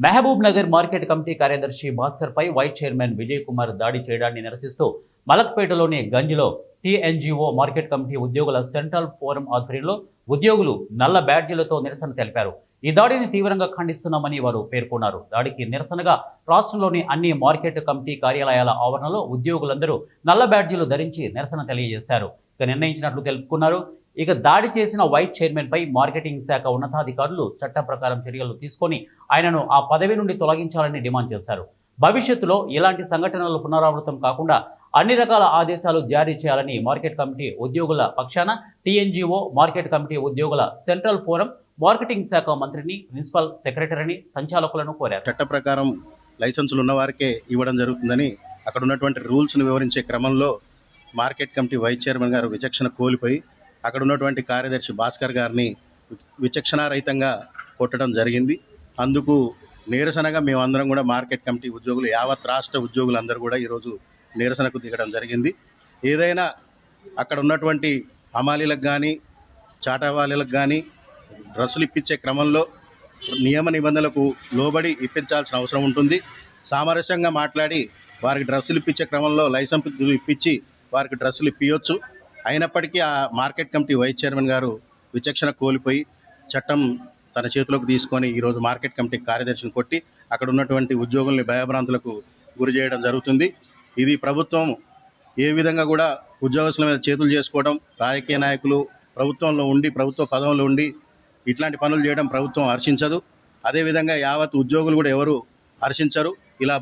Mahabub Nagar market committee కార్యదర్శి భాస్కర్ పై vice chairman Vijay Kumar దాడి చేయడాన్ని నిరసిస్తూ మలక్పేటలోని గంజ్లో టీఎన్జీఓ మార్కెట్ కమిటీ ఉద్యోగుల సెంట్రల్ ఫోరం ఆధ్వర్యంలో ఉద్యోగులు నల్ల బ్యాడ్జీలతో నిరసన తెలిపారు. ఈ దాడిని తీవ్రంగా ఖండిస్తున్నామని వారు పేర్కొన్నారు. దాడికి నిరసనగా రాష్ట్రంలోని అన్ని మార్కెట్ కమిటీ కార్యాలయాల ఆవరణలో ఉద్యోగులందరూ నల్ల బ్యాడ్జీలు ధరించి నిరసన తెలియజేశారు. నిర్ణయించినట్లు తెలుపుకున్నారు. దాడి చేసిన వైస్ చైర్మన్ పై మార్కెటింగ్ శాఖ ఉన్నతాధికారులు చట్టం ప్రకారం చర్యలు తీసుకొని ఆయనను ఆ పదవి నుండి తొలగించాలని డిమాండ్ చేశారు. భవిష్యత్తులో ఇలాంటి సంఘటనలు పునరావృతం కాకుండా అన్ని రకాల ఆదేశాలు జారీ చేయాలని మార్కెట్ కమిటీ ఉద్యోగుల పక్షాన టీఎన్జీఓ మార్కెట్ కమిటీ ఉద్యోగుల సెంట్రల్ ఫోరం మార్కెటింగ్ శాఖ మంత్రిని, ప్రిన్సిపల్ సెక్రటరీని, సంచాలకులను కోరారు. చట్ట ప్రకారం లైసెన్సులు ఉన్న వారికే ఇవ్వడం జరుగుతుందని అక్కడ ఉన్నటువంటి రూల్స్ను వివరించే క్రమంలో మార్కెట్ కమిటీ వైస్ చైర్మన్ గారు విచక్షణ కోల్పోయి అక్కడ ఉన్నటువంటి కార్యదర్శి భాస్కర్ గారిని విచక్షణారహితంగా కొట్టడం జరిగింది. అందుకు నిరసనగా మేమందరం కూడా మార్కెట్ కమిటీ ఉద్యోగులు, యావత్ రాష్ట్ర ఉద్యోగులందరూ కూడా ఈరోజు నిరసనకు దిగడం జరిగింది. ఏదైనా అక్కడ ఉన్నటువంటి హమాలీలకు కానీ, చాటావాలీలకు కానీ డ్రస్సులు ఇప్పించే క్రమంలో నియమ నిబంధనలకు లోబడి ఇప్పించాల్సిన అవసరం ఉంటుంది. సామరస్యంగా మాట్లాడి వారికి డ్రస్సులు ఇప్పించే క్రమంలో లైసెన్స్ ఇప్పించి వారికి డ్రస్సులు ఇప్పించవచ్చు. అయినప్పటికీ ఆ మార్కెట్ కమిటీ వైస్ చైర్మన్ గారు విచక్షణ కోల్పోయి చట్టం తన చేతిలోకి తీసుకొని ఈరోజు మార్కెట్ కమిటీ కార్యదర్శిని కొట్టి అక్కడ ఉన్నటువంటి ఉద్యోగుల్ని భయభ్రాంతులకు గురి చేయడం జరుగుతుంది. ఇది ప్రభుత్వం ఏ విధంగా కూడా ఉద్యోగస్తుల మీద చేతులు చేసుకోవడం, రాజకీయ నాయకులు ప్రభుత్వంలో ఉండి, ప్రభుత్వ పదవుల్లో ఉండి ఇట్లాంటి పనులు చేయడం ప్రభుత్వం హర్షించదు. అదేవిధంగా యావత్ ఉద్యోగులు కూడా ఎవరు హర్షించరు.